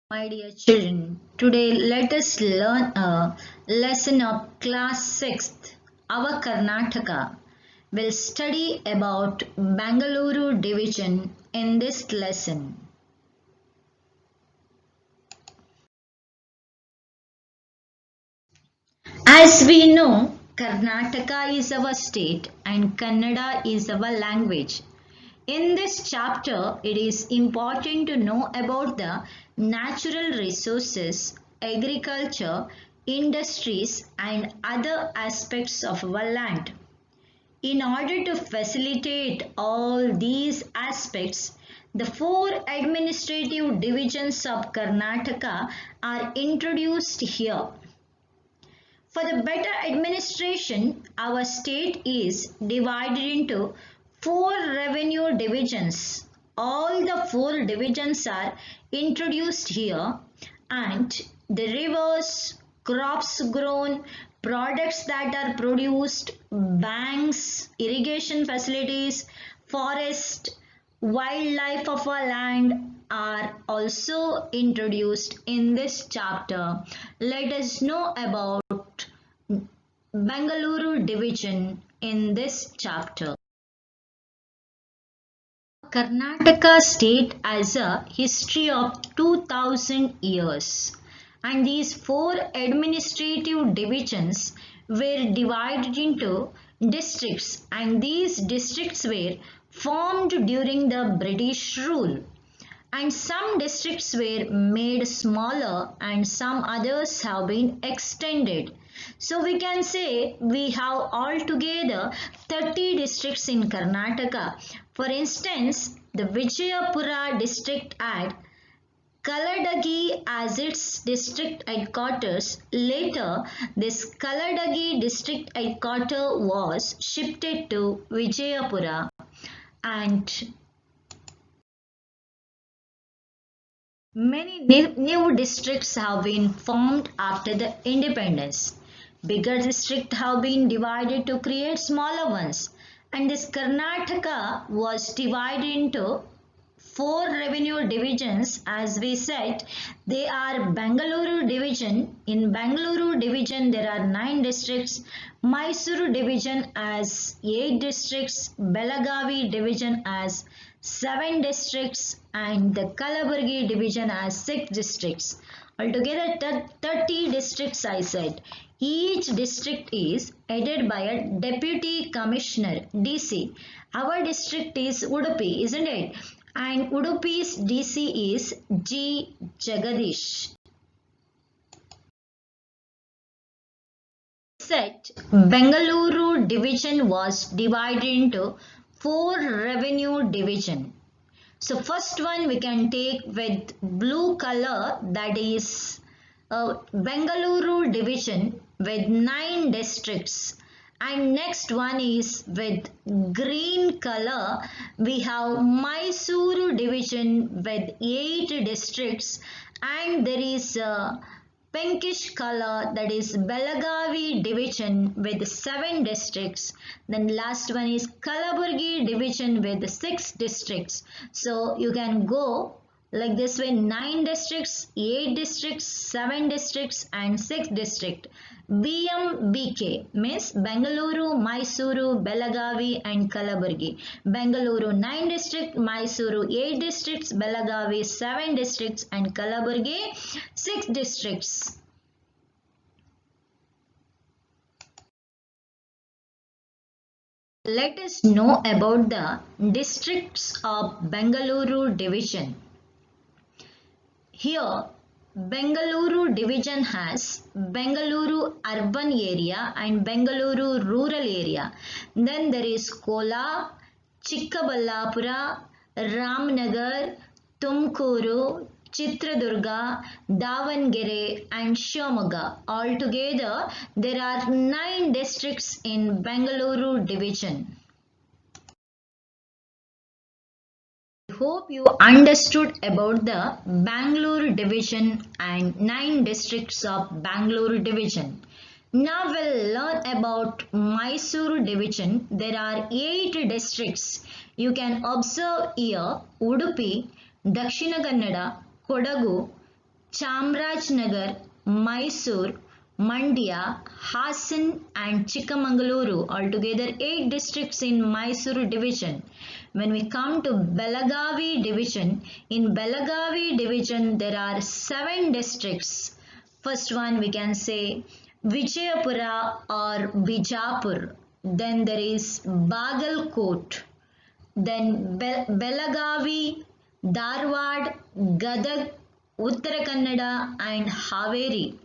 My dear children, today let us learn a lesson of class 6th. Our Karnataka will study about Bangalore division in this lesson. As we know, Karnataka is our state and Kannada is our language. In this chapter, it is important to know about the natural resources, agriculture, industries, and other aspects of our land. In order to facilitate all these aspects, the four administrative divisions of Karnataka are introduced here. For the better administration, our state is divided into four revenue divisions. All the four divisions are introduced here, and the rivers, crops grown, products that are produced, banks, irrigation facilities, forest, wildlife of our land are also introduced in this chapter. Let us know about Bangalore division in this chapter. Karnataka state has a history of 2000 years, and these four administrative divisions were divided into districts, and these districts were formed during the British rule. And some districts were made smaller and some others have been extended. So we can say we have altogether 30 districts in Karnataka. For instance, the Vijayapura district had Kaladagi as its district headquarters. Later, this Kaladagi district headquarters was shifted to Vijayapura, and many new districts have been formed after the independence. Bigger districts have been divided to create smaller ones, and this Karnataka was divided into four revenue divisions. As we said, they are Bangalore division. In Bangalore division there are 9 districts. Mysuru division has 8 districts. Belagavi division has 7 districts, and the Kalaburgi division has 6 districts. Altogether 30 districts I said. Each district is headed by a deputy commissioner DC. Our district is Udupi, isn't it? And Udupi's DC is G. Jagadish. Set Bengaluru division was divided into 4 revenue division. So first one we can take with blue color, that is Bengaluru division with 9 districts, and next one is with green color. We have Mysuru division with 8 districts, and there is a pinkish color, that is Belagavi division with 7 districts. Then last one is Kalaburgi division with 6 districts. So you can go like this way: 9 districts, 8 districts, 7 districts, and 6 districts. BMBK means Bengaluru, Mysuru, Belagavi, and Kalaburgi. Bengaluru 9 districts, Mysuru 8 districts, Belagavi 7 districts, and Kalaburgi 6 districts. Let us know about the districts of Bengaluru division. Here, Bengaluru division has Bengaluru urban area and Bengaluru rural area. Then there is Kola, Chikkaballapura, Ramnagar, Tumkuru, Chitradurga, Davangere, and Shimoga. Altogether, there are 9 districts in Bengaluru division. Hope you understood about the Bangalore division and 9 districts of Bangalore division. Now we'll learn about Mysuru division. There are 8 districts. You can observe here Udupi, Dakshina Kannada, Kodagu, Chamrajnagar, Mysore, Mandya, Hassan and Chikmagaluru, altogether 8 districts in Mysore division. When we come to Belagavi division, in Belagavi division there are 7 districts. First one we can say Vijayapura or Bijapur. Then there is Bagalkot. Then Belagavi, Dharwad, Gadag, Uttara Kannada and Haveri.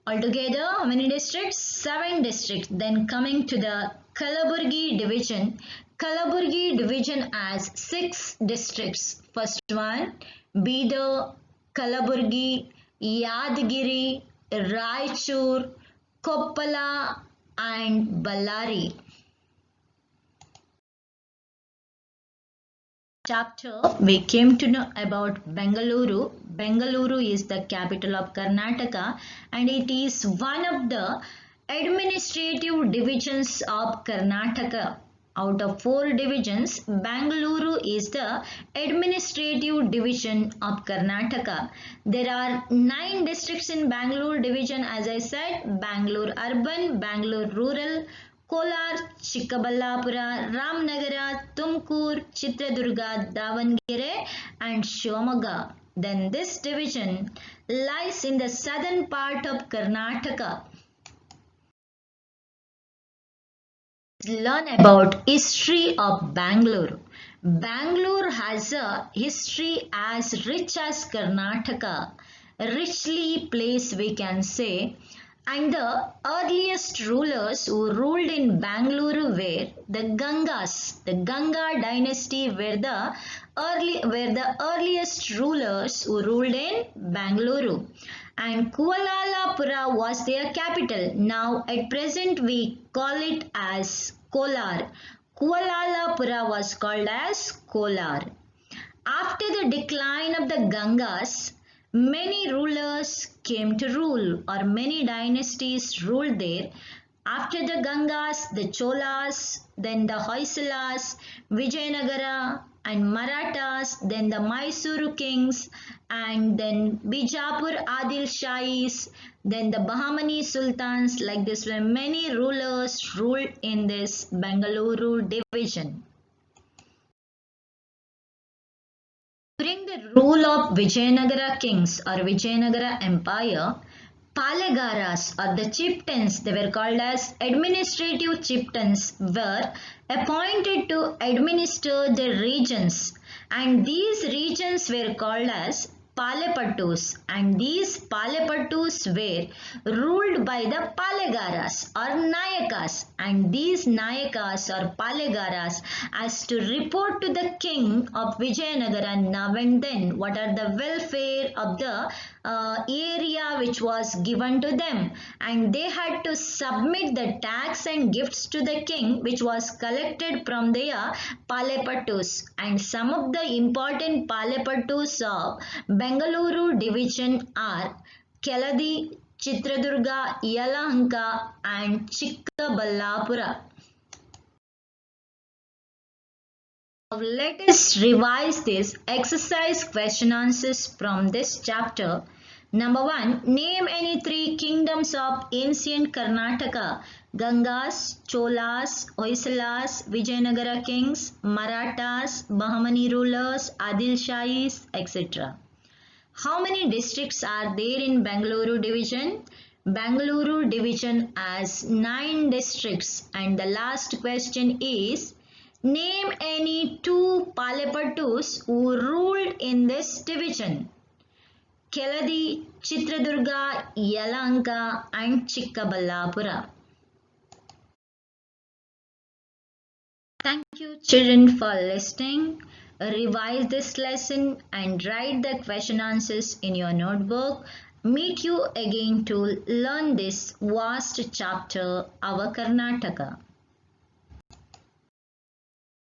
Altogether, how many districts? 7 districts. Then coming to the Kalaburgi division. Kalaburgi division has 6 districts. First one, Bidar, Kalaburgi, Yadgiri, Raichur, Koppala and Ballari. Chapter we came to know about Bengaluru. Bengaluru is the capital of Karnataka and it is one of the administrative divisions of Karnataka. Out of 4 divisions, Bengaluru is the administrative division of Karnataka. There are 9 districts in Bangalore division, as I said, Bangalore urban, Bangalore rural, Kolar, Chikkaballapura, Ramnagara, Tumkur, Chitradurga, Davangere and Shivamogga. Then this division lies in the southern part of Karnataka. Learn about history of Bangalore. Bangalore has a history as rich as Karnataka. Richly placed we can say. And the earliest rulers who ruled in Bangalore were the Gangas. The Ganga dynasty were the earliest rulers who ruled in Bangalore. And Kualalapura was their capital. Now at present we call it as Kolar. Kualalapura was called as Kolar. After the decline of the Gangas, many rulers came to rule or many dynasties ruled there. After the Gangas, the Cholas, then the Hoysalas, Vijayanagara and Marathas, then the Mysuru kings and then Bijapur Adil Shahis, then the Bahmani sultans. Like this were many rulers ruled in this Bengaluru division. During the rule of Vijayanagara kings or Vijayanagara empire, Palegaras or the chieftains, they were called as administrative chieftains, were appointed to administer the regions, and these regions were called as Palepattus, and these Palepattus were ruled by the Palegaras or Nayakas, and these Nayakas or Palegaras as to report to the king of Vijayanagara now and then what are the welfare of the area which was given to them, and they had to submit the tax and gifts to the king which was collected from their Palepattus. And some of the important Palepattus of Bengaluru division are Keladi, Chitradurga, Yelahanka and Chikkaballapura. Now let us revise this exercise question answers from this chapter. Number 1. Name any 3 kingdoms of ancient Karnataka. Gangas, Cholas, Hoysalas, Vijayanagara kings, Marathas, Bahmani rulers, Adil Shahis, etc. How many districts are there in Bengaluru division? Bengaluru division has 9 districts. And the last question is, name any 2 Palepattus who ruled in this division. Keladi, Chitradurga, Yelahanka and Chikkaballapura. Thank you children for listening. Revise this lesson and write the question answers in your notebook. Meet you again to learn this vast chapter, our Karnataka.